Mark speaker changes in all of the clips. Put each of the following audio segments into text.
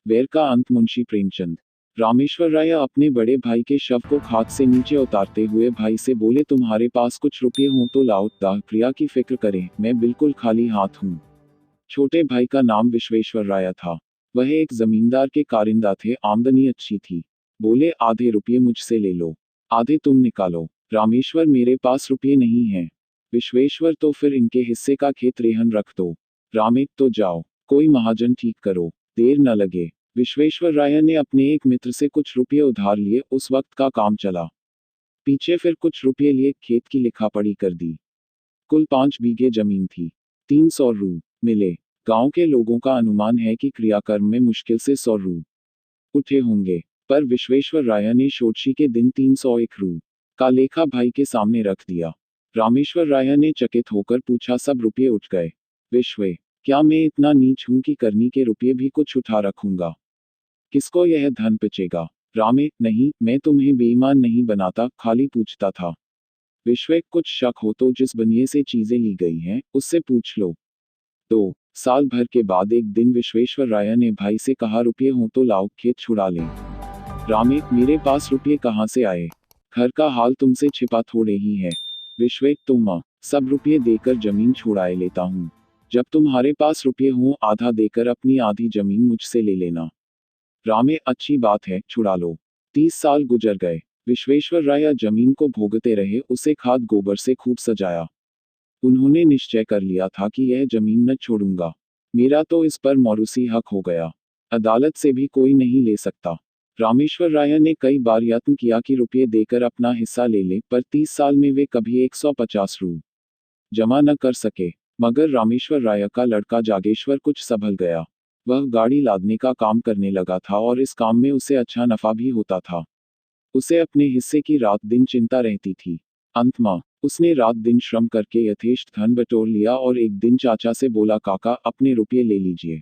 Speaker 1: वैर का अंत। मुंशी प्रेमचंद। रामेश्वर राय अपने बड़े भाई के शव को खाट से नीचे उतारते हुए भाई से बोले, तुम्हारे पास कुछ रुपये हों तो लाओ, दाह प्रिया की फिक्र करें, मैं बिल्कुल खाली हाथ हूँ। छोटे भाई का नाम विश्वेश्वर राय था। वह एक जमींदार के कारिंदा थे, आमदनी अच्छी थी। बोले, आधे रुपये मुझसे ले लो, आधे तुम निकालो। रामेश्वर, मेरे पास रुपये नहीं हैं। विश्वेश्वर, तो फिर इनके हिस्से का खेत रेहन रख दो। रामे, तो जाओ, कोई महाजन ठीक करो, देर न लगे। विश्वेश्वर राय ने अपने एक मित्र से कुछ रुपये उधार लिए, उस वक्त का काम चला। पीछे फिर कुछ रुपये लिए खेत की लिखापढ़ी कर दी। कुल 5 बीघे जमीन थी। 300 रू मिले। गांव के लोगों का अनुमान है कि क्रियाकर्म में मुश्किल से 100 रू उठे होंगे। पर विश्वेश्वर राय ने षोडशी के दिन 301 रू का लेखा भाई के सामने रख दिया। रामेश्वर राय ने चकित होकर पूछा, सब रुपये उठ गए? विश्वे, क्या मैं इतना नीच हूं कि करनी के रुपये भी कुछ उठा रखूंगा? किसको यह धन पिचेगा? रामे, नहीं, मैं तुम्हें बेईमान नहीं बनाता, खाली पूछता था। विश्वे, कुछ शक हो तो जिस बनिए से चीजें ली गई हैं, उससे पूछ लो। 2 साल भर के बाद एक दिन विश्वेश्वर राय ने भाई से कहा, रुपये हों तो लाओ, खेत छुड़ा लें। रामे, मेरे पास रुपये कहाँ से आए? घर का हाल तुमसे छिपा थोड़े ही है। विश्वे, तुम सब रुपये देकर जमीन छुड़ाए लेता हूँ। जब तुम्हारे पास रुपये हों, आधा देकर अपनी आधी जमीन मुझसे ले लेना। रामे, अच्छी बात है, छुड़ा लो। 30 साल गुजर गए। विश्वेश्वर राय जमीन को भोगते रहे, उसे खाद गोबर से खूब सजाया। उन्होंने निश्चय कर लिया था कि यह जमीन न छोड़ूंगा। मेरा तो इस पर मौरूसी हक हो गया। अदालत से भी कोई नहीं ले सकता। रामेश्वर राय ने कई बार यत्न किया कि रुपये देकर अपना हिस्सा ले लें, पर 30 साल में वे कभी 150 रू जमा न कर सके। मगर रामेश्वर राय का लड़का जागेश्वर कुछ संभल गया। वह गाड़ी लादने का काम करने लगा था और इस काम में उसे अच्छा नफा भी होता था। उसे अपने हिस्से की रात दिन चिंता रहती थी। अंत में उसने रात दिन श्रम करके यथेष्ट धन बटोर लिया और एक दिन चाचा से बोला, काका, अपने रुपये ले लीजिए,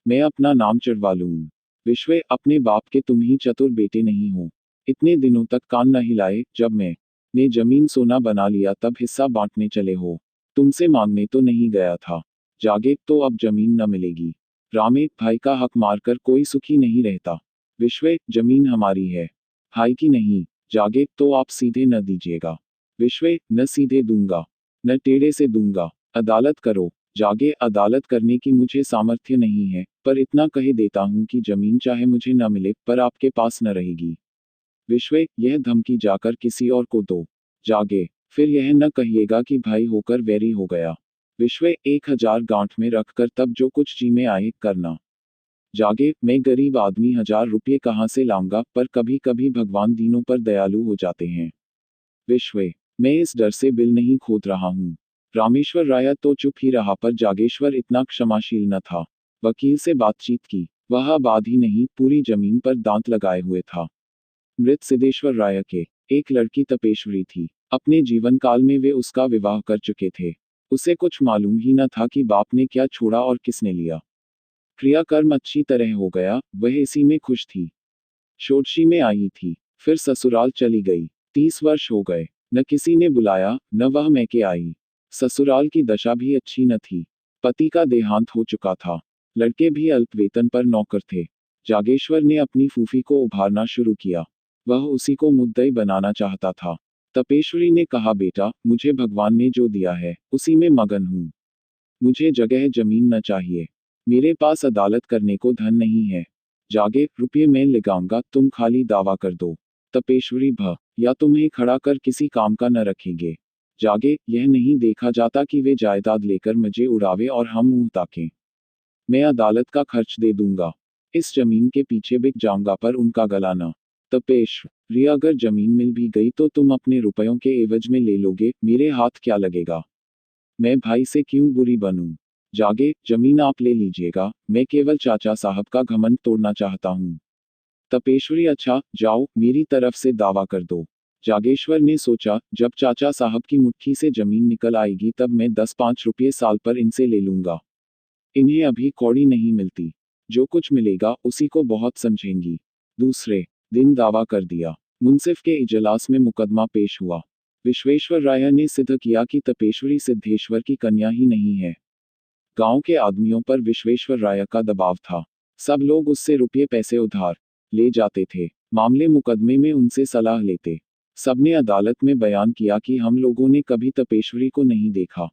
Speaker 1: मैं अपना नाम चढ़वा लूँ। विश्वे, अपने बाप के तुम ही चतुर बेटे नहीं हो। इतने दिनों तक कान न हिलाए, जब मैं ने जमीन सोना बना लिया तब हिस्सा बांटने चले हो। तुमसे मांगने तो नहीं गया था। जागे, तो अब जमीन न मिलेगी। रामे, भाई का हक मारकर कोई सुखी नहीं रहता। विश्वे, जमीन हमारी है, भाई की नहीं। जागे, तो आप सीधे न दीजिएगा। विश्वे, न सीधे दूंगा, न टेढ़े से दूंगा। अदालत करो। जागे, अदालत करने की मुझे सामर्थ्य नहीं है, पर इतना कह देता हूं कि जमीन चाहे मुझे न मिले, पर आपके पास न रहेगी। विश्वे, यह धमकी जाकर किसी और को दो। जागे, फिर यह न कहिएगा कि भाई होकर वैरी हो गया। विश्वे, 1000 गांठ में रखकर तब जो कुछ जी में आए करना। जागे, मैं गरीब आदमी 1000 रुपये कहाँ से लाऊंगा, पर कभी कभी भगवान दीनों पर दयालु हो जाते हैं। विश्वे, मैं इस डर से बिल नहीं खोद रहा हूँ। रामेश्वर राय तो चुप ही रहा, पर जागेश्वर इतना क्षमाशील न था। वकील से बातचीत की। वह आबाद ही नहीं, पूरी जमीन पर दांत लगाए हुए था। मृत सिद्धेश्वर राय के एक लड़की तपेश्वरी थी। अपने जीवन काल में वे उसका विवाह कर चुके थे। उसे कुछ मालूम ही न था कि बाप ने क्या छोड़ा और किसने लिया। क्रियाकर्म अच्छी तरह हो गया, वह इसी में खुश थी। षोडशी में आई थी, फिर ससुराल चली गई। 30 वर्ष हो गए, न किसी ने बुलाया, न वह मैके आई। ससुराल की दशा भी अच्छी न थी। पति का देहांत हो चुका था। लड़के भी अल्प वेतन पर नौकर थे। जागेश्वर ने अपनी फूफी को उभारना शुरू किया। वह उसी को मुद्दई बनाना चाहता था। तपेश्वरी ने कहा, बेटा, मुझे भगवान ने जो दिया है, उसी में मगन हूँ। मुझे जगह जमीन न चाहिए। मेरे पास अदालत करने को धन नहीं है। जागे, रुपये मैं लगाऊंगा, तुम खाली दावा कर दो। तपेश्वरी, या तुम्हें खड़ा कर किसी काम का न रखेंगे। जागे, यह नहीं देखा जाता कि वे जायदाद लेकर मुझे उड़ावे और हम मुंह ताकें। मैं अदालत का खर्च दे दूंगा। इस जमीन के पीछे बिक जाऊंगा, पर उनका गला न। तपेश्वरी, अगर जमीन मिल भी गई तो तुम अपने रुपयों के एवज में ले लोगे, मेरे हाथ क्या लगेगा? मैं भाई से क्यों बुरी बनूं? जागे, जमीन आप ले लीजिएगा, मैं केवल चाचा साहब का घमंड तोड़ना चाहता हूँ। तपेश्वरी, अच्छा, जाओ, मेरी तरफ से दावा कर दो। जागेश्वर ने सोचा, जब चाचा साहब की मुट्ठी से जमीन निकल आएगी तब मैं 10-5 रुपये साल पर इनसे ले लूंगा। इन्हें अभी कौड़ी नहीं मिलती। जो कुछ मिलेगा उसी को बहुत समझेंगी। दूसरे दिन दावा कर दिया। मुंसिफ के इजलास में मुकदमा पेश हुआ। विश्वेश्वर राय ने सिद्ध किया कि तपेश्वरी सिद्धेश्वर की कन्या ही नहीं है। गांव के आदमियों पर विश्वेश्वर राय का दबाव था। सब लोग उससे रुपये पैसे उधार ले जाते थे, मामले मुकदमे में उनसे सलाह लेते। सबने अदालत में बयान किया कि हम लोगों ने कभी तपेश्वरी को नहीं देखा।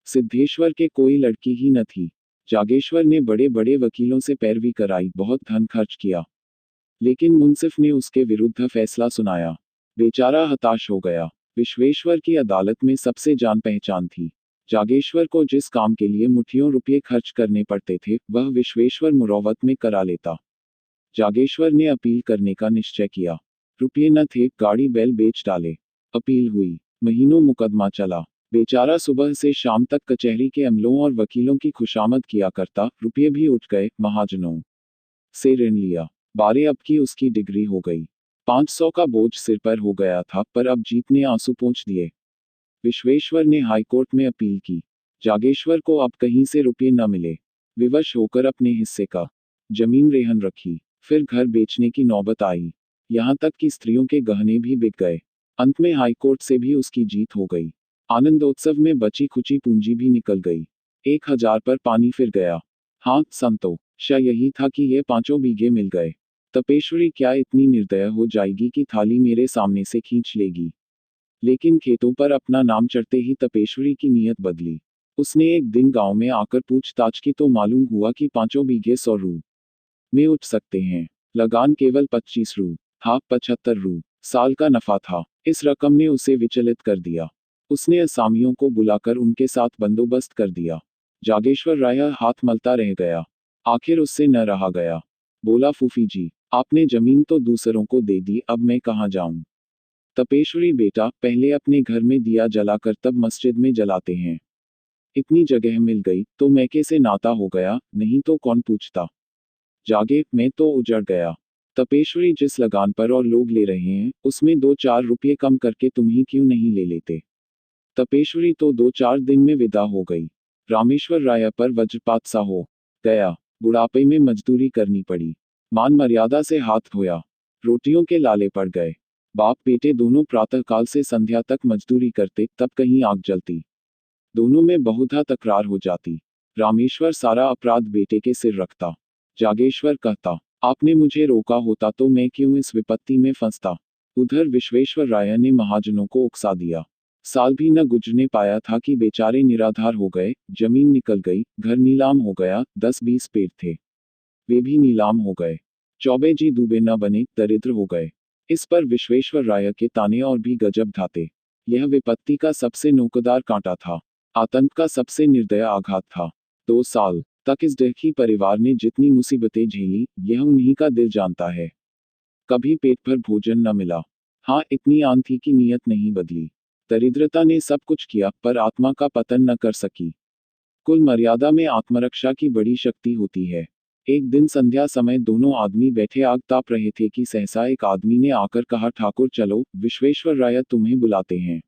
Speaker 1: सिद्धेश्वर के कोई लड़की ही न थी। जागेश्वर ने बड़े बड़े वकीलों से पैरवी कराई, बहुत धन खर्च किया, लेकिन मुंसिफ ने उसके विरुद्ध फैसला सुनाया। बेचारा हताश हो गया। विश्वेश्वर की अदालत में सबसे जान पहचान थी। जागेश्वर को जिस काम के लिए मुठ्ठियों रुपये खर्च करने पड़ते थे, वह विश्वेश्वर मुरौवत में करा लेता। जागेश्वर ने अपील करने का निश्चय किया। रुपये न थे, गाड़ी बैल बेच डाले। अपील हुई, महीनों मुकदमा चला। बेचारा सुबह से शाम तक कचहरी के अमलों और वकीलों की खुशामद किया करता। रुपये भी उठ गए, महाजनों से ऋण लिया। बारे अब की उसकी डिग्री हो गई। 500 का बोझ सिर पर हो गया था, पर अब जीत ने आंसू पोंछ दिए। विश्वेश्वर ने हाईकोर्ट में अपील की। जागेश्वर को अब कहीं से रुपये न मिले। विवश होकर अपने हिस्से का जमीन रेहन रखी। फिर घर बेचने की नौबत आई। यहाँ तक कि स्त्रियों के गहने भी बिक गए। अंत में हाईकोर्ट से भी उसकी जीत हो गई। आनंदोत्सव में बची खुची पूंजी भी निकल गई। 1000 पर पानी फिर गया। हाँ, संतोष यही था कि ये 5 बीघे मिल गए। तपेश्वरी क्या इतनी निर्दय हो जाएगी कि थाली मेरे सामने से खींच लेगी? लेकिन खेतों पर अपना नाम चढ़ते ही तपेश्वरी की नीयत बदली। उसने एक दिन गांव में आकर पूछताछ की तो मालूम हुआ कि 5 बीघे 100 रू में उठ सकते हैं। लगान केवल 25 रू था, 75 रू साल का नफा था। इस रकम ने उसे विचलित कर दिया। उसने असामियों को बुलाकर उनके साथ बंदोबस्त कर दिया। जागेश्वर राय हाथ मलता रह गया। आखिर उससे न रहा गया। बोला, फूफी जी, आपने जमीन तो दूसरों को दे दी, अब मैं कहाँ जाऊं? तपेश्वरी, बेटा, पहले अपने घर में दिया जलाकर तब मस्जिद में जलाते हैं। इतनी जगह मिल गई तो मैके से नाता हो गया, नहीं तो कौन पूछता? जागे, मैं तो उजड़ गया। तपेश्वरी, जिस लगान पर और लोग ले रहे हैं, उसमें 2-4 रुपये कम करके तुम ही क्यों नहीं ले लेते? तपेश्वरी तो 2-4 दिन में विदा हो गई। रामेश्वर राय पर वज्रपात सा हो गया। बुढ़ापे में मजदूरी करनी पड़ी। मान मर्यादा से हाथ धोया। रोटियों के लाले पड़ गए। बाप बेटे दोनों प्रातःकाल से संध्या तक मजदूरी करते, तब कहीं आग जलती। दोनों में बहुधा तकरार हो जाती। रामेश्वर सारा अपराध बेटे के सिर रखता। जागेश्वर कहता, आपने मुझे रोका होता तो मैं क्यों इस विपत्ति में फंसता? उधर विश्वेश्वर राय ने महाजनों को उकसा दिया। साल भी न गुजरने पाया था कि बेचारे निराधार हो गए। जमीन निकल गई, घर नीलाम हो गया, 10-20 पेड़ थे, वे भी नीलाम हो गए। चौबे जी दूबे न बने, दरिद्र हो गए। इस पर विश्वेश्वर राय के ताने और भी गजब ढाते। यह विपत्ति का सबसे नोकदार कांटा था। आतंक का सबसे निर्दय आघात था। 2 साल तक इस डरखी परिवार ने जितनी मुसीबतें झेली, यह उन्हीं का दिल जानता है। कभी पेट भर भोजन न मिला। हाँ, इतनी आन थी कि नीयत नहीं बदली। दरिद्रता ने सब कुछ किया, पर आत्मा का पतन न कर सकी। कुल मर्यादा में आत्मरक्षा की बड़ी शक्ति होती है। एक दिन संध्या समय दोनों आदमी बैठे आग ताप रहे थे कि सहसा एक आदमी ने आकर कहा, ठाकुर चलो, विश्वेश्वर राय तुम्हें बुलाते हैं।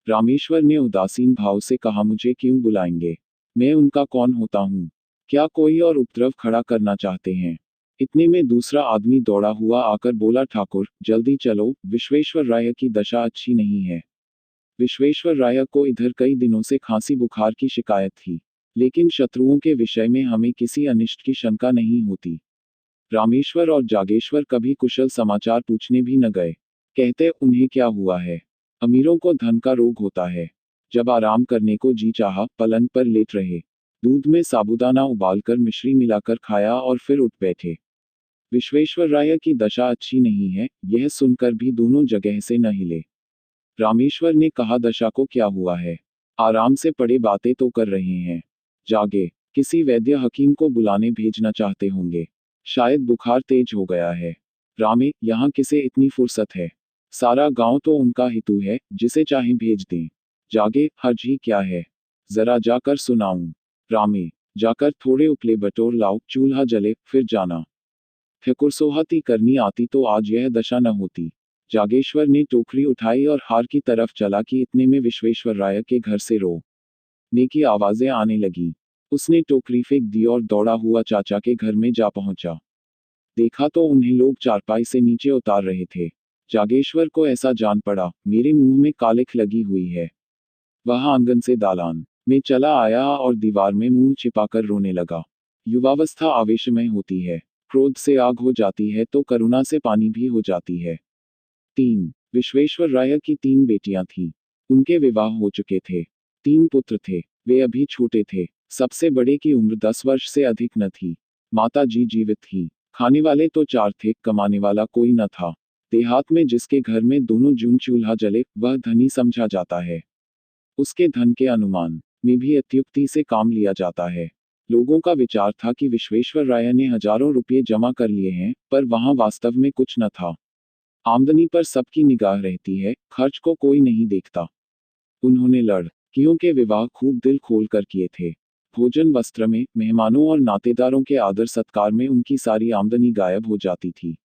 Speaker 1: रामेश्वर ने उदासीन भाव से कहा, मुझे क्यों बुलाएंगे? मैं उनका कौन होता हूँ? क्या कोई और उपद्रव खड़ा करना चाहते हैं? इतने में दूसरा आदमी दौड़ा हुआ आकर बोला, ठाकुर जल्दी चलो, विश्वेश्वर राय की दशा अच्छी नहीं है। विश्वेश्वर राय को इधर कई दिनों से खांसी बुखार की शिकायत थी, लेकिन शत्रुओं के विषय में हमें किसी अनिष्ट की शंका नहीं होती। रामेश्वर और जागेश्वर कभी कुशल समाचार पूछने भी न गए। कहते, उन्हें क्या हुआ है? अमीरों को धन का रोग होता है। जब आराम करने को जी चाहा, पलंग पर लेट रहे। दूध में साबूदाना उबालकर मिश्री मिलाकर खाया और फिर उठ बैठे। विश्वेश्वर राय की दशा अच्छी नहीं है, यह सुनकर भी दोनों जगह से न हिले। रामेश्वर ने कहा, दशा को क्या हुआ है? आराम से पड़े, बातें तो कर रहे हैं। जागे, किसी वैद्य हकीम को बुलाने भेजना चाहते होंगे। शायद बुखार तेज हो गया है। रामे, यहाँ किसे इतनी फुर्सत है? सारा गांव तो उनका हितू है, जिसे चाहे भेज दें। जागे, हर्ज ही क्या है? जरा जाकर सुनाऊं? रामे, जाकर थोड़े उपले बटोर लाओ, चूल्हा जले, फिर जाना। ठकुरसोहाती करनी आती तो आज यह दशा न होती। जागेश्वर ने टोकरी उठाई और हार की तरफ चला कि इतने में विश्वेश्वर राय के घर से रोने की आवाजें आने लगी। उसने टोकरी फेंक दी और दौड़ा हुआ चाचा के घर में जा पहुंचा। देखा तो उन्हें लोग चारपाई से नीचे उतार रहे थे। जागेश्वर को ऐसा जान पड़ा, मेरे मुंह में कालिख लगी हुई है। वह आंगन से दालान में चला आया और दीवार में मुंह छिपाकर रोने लगा। युवावस्था आवेशमय होती है, क्रोध से आग हो जाती है तो करुणा से पानी भी हो जाती है। 3. विश्वेश्वर राय की 3 बेटियां थीं। उनके विवाह हो चुके थे। 3 पुत्र थे। वे अभी छोटे थे। सबसे बड़े की उम्र 10 वर्ष से अधिक न थी। माता जी जीवित थीं। खाने वाले तो 4 थे, कमाने वाला कोई न था। देहात में जिसके घर में दोनों जून चूल्हा जले, वह धनी समझा जाता है। उसके धन के अनुमान में भी अत्युक्ति से काम लिया जाता है। लोगों का विचार था कि विश्वेश्वर राय ने हजारों रुपये जमा कर लिए हैं, पर वहां वास्तव में कुछ न था। आमदनी पर सबकी निगाह रहती है, खर्च को कोई नहीं देखता। उन्होंने लड़कियों के विवाह खूब दिल खोल कर किए थे। भोजन वस्त्र में, मेहमानों और नातेदारों के आदर सत्कार में उनकी सारी आमदनी गायब हो जाती थी।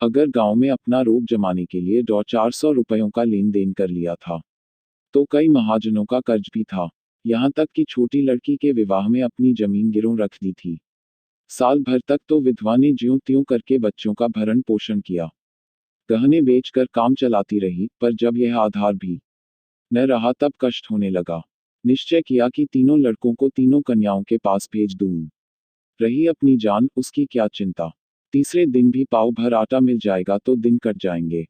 Speaker 1: अगर गांव में अपना रोब जमाने के लिए 400 रुपयों का लेन देन कर लिया था, तो कई महाजनों का कर्ज भी था। यहाँ तक कि छोटी लड़की के विवाह में अपनी जमीन गिरवी रख दी थी। साल भर तक तो विधवा ने ज्यों त्यों करके बच्चों का भरण पोषण किया। गहने बेचकर काम चलाती रही, पर जब यह आधार भी न रहा तब कष्ट होने लगा। निश्चय किया कि तीनों लड़कों को तीनों कन्याओं के पास भेज दूं। रही अपनी जान, उसकी क्या चिंता। तीसरे दिन भी पाव भर आटा मिल जाएगा तो दिन कट जाएंगे।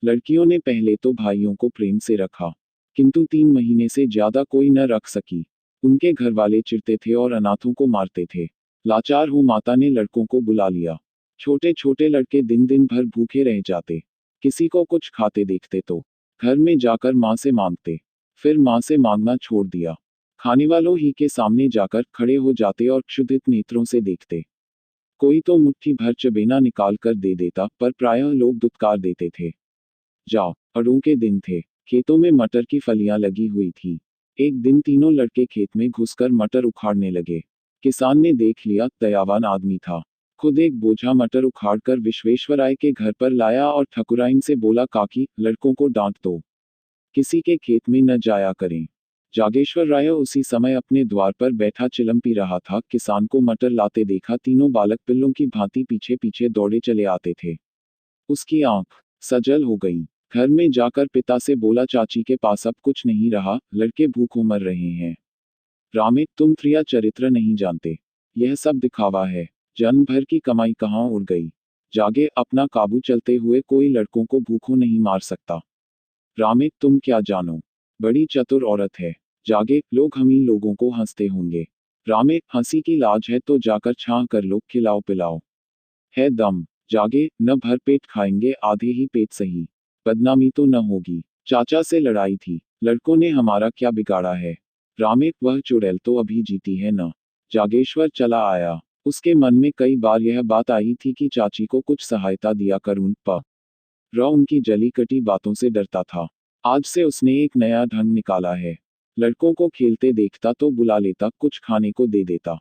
Speaker 1: लड़कियों ने पहले तो भाइयों को प्रेम से रखा, किंतु 3 महीने से ज्यादा कोई न रख सकी। उनके घर वाले चिढ़ते थे और अनाथों को मारते थे। लाचार हो माता ने लड़कों को बुला लिया। छोटे छोटे लड़के दिन दिन भर भूखे रह जाते। किसी को कुछ खाते देखते तो घर में जाकर माँ से मांगते। फिर माँ से मांगना छोड़ दिया। खाने वालों ही के सामने जाकर खड़े हो जाते और क्षुधित नेत्रों से देखते। कोई तो मुट्ठी भर चबेना निकाल कर दे देता, पर प्रायः लोग दुत्कार देते थे। जाओ, अड़ों के दिन थे। खेतों में मटर की फलियां लगी हुई थी। एक दिन तीनों लड़के खेत में घुसकर मटर उखाड़ने लगे। किसान ने देख लिया, दयावान आदमी था। खुद एक बोझा मटर उखाड़कर विश्वेश्वराय के घर पर लाया और ठकुराइन से बोला, काकी, लड़कों को डांट दो, किसी के खेत में न जाया करें। जागेश्वर राय उसी समय अपने द्वार पर बैठा चिलम पी रहा था। किसान को मटर लाते देखा, तीनों बालक पिल्लों की भांति पीछे पीछे दौड़े चले आते थे। उसकी आंख सजल हो गई। घर में जाकर पिता से बोला, चाची के पास अब कुछ नहीं रहा, लड़के भूखों मर रहे हैं। रामे, तुम प्रिया चरित्र नहीं जानते। यह सब दिखावा है। जन्म भर की कमाई कहाँ उड़ गई। जागे, अपना काबू चलते हुए कोई लड़कों को भूखों नहीं मार सकता। रामे, तुम क्या जानो, बड़ी चतुर औरत है। जागे, लोग हम ही लोगों को हंसते होंगे। रामे, हंसी की लाज है तो जाकर छां कर लो, खिलाओ पिलाओ। है दम। जागे, न भर पेट खाएंगे, आधे ही पेट सही। बदनामी तो न होगी। चाचा से लड़ाई थी। लड़कों ने हमारा क्या बिगाड़ा है। रामे, वह चुड़ैल तो अभी जीती है न। जागेश्वर चला आया। उसके मन में कई बार यह बात आई थी कि चाची को कुछ सहायता दिया करूं, पर उनकी जली कटी बातों से डरता था। आज से उसने एक नया ढंग निकाला है। लड़कों को खेलते देखता तो बुला लेता, कुछ खाने को दे देता।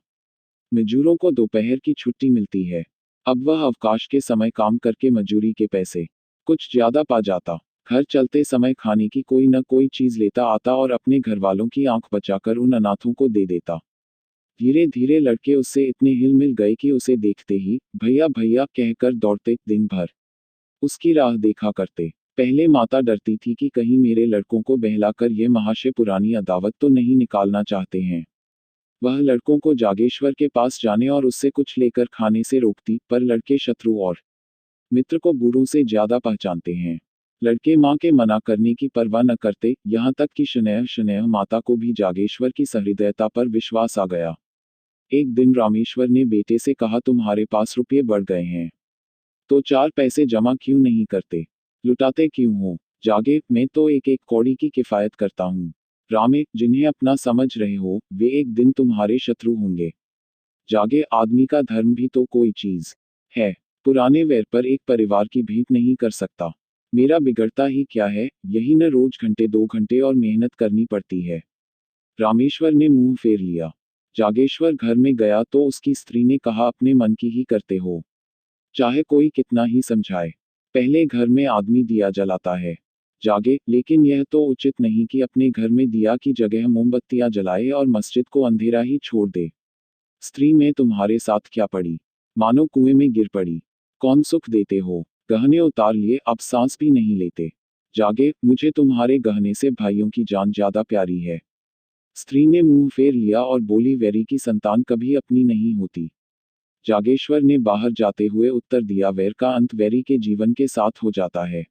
Speaker 1: मजूरों को दोपहर की छुट्टी मिलती है। अब वह अवकाश के समय काम करके मजूरी के पैसे कुछ ज्यादा पा जाता। घर चलते समय खाने की कोई न कोई चीज लेता आता और अपने घर वालों की आंख बचाकर उन अनाथों को दे देता। धीरे धीरे लड़के उससे इतने हिल मिल गए कि उसे देखते ही भैया भैया कहकर दौड़ते, दिन भर उसकी राह देखा करते। पहले माता डरती थी कि कहीं मेरे लड़कों को बहलाकर ये महाशय पुरानी अदावत तो नहीं निकालना चाहते हैं। वह लड़कों को जागेश्वर के पास जाने और उससे कुछ लेकर खाने से रोकती, पर लड़के शत्रु और मित्र को बूढ़ों से ज्यादा पहचानते हैं। लड़के माँ के मना करने की परवाह न करते, यहाँ तक कि शनैः माता को भी जागेश्वर की सहृदयता पर विश्वास आ गया। एक दिन रामेश्वर ने बेटे से कहा, तुम्हारे पास रुपये बढ़ गए हैं, तो 4 पैसे जमा क्यों नहीं करते, लुटाते क्यों हो। जागे, मैं तो एक एक कौड़ी की किफायत करता हूँ। रामे, जिन्हें अपना समझ रहे हो, वे एक दिन तुम्हारे शत्रु होंगे। जागे, आदमी का धर्म भी तो कोई चीज है। पुराने वैर पर एक परिवार की भीत नहीं कर सकता। मेरा बिगड़ता ही क्या है, यही न रोज घंटे 2 घंटे और मेहनत करनी पड़ती है। रामेश्वर ने मुंह फेर लिया। जागेश्वर घर में गया तो उसकी स्त्री ने कहा, अपने मन की ही करते हो, चाहे कोई कितना ही समझाए। पहले घर में आदमी दिया जलाता है। जागे, लेकिन यह तो उचित नहीं कि अपने घर में दिया की जगह मोमबत्तियां जलाए और मस्जिद को अंधेरा ही छोड़ दे। स्त्री में तुम्हारे साथ क्या पड़ी, मानो कुएं में गिर पड़ी। कौन सुख देते हो, गहने उतार लिए, अब सांस भी नहीं लेते। जागे, मुझे तुम्हारे गहने से भाइयों की जान ज्यादा प्यारी है। स्त्री ने मुंह फेर लिया और बोली, वैरी की संतान कभी अपनी नहीं होती। जागेश्वर ने बाहर जाते हुए उत्तर दिया, वैर का अंत वैरी के जीवन के साथ हो जाता है।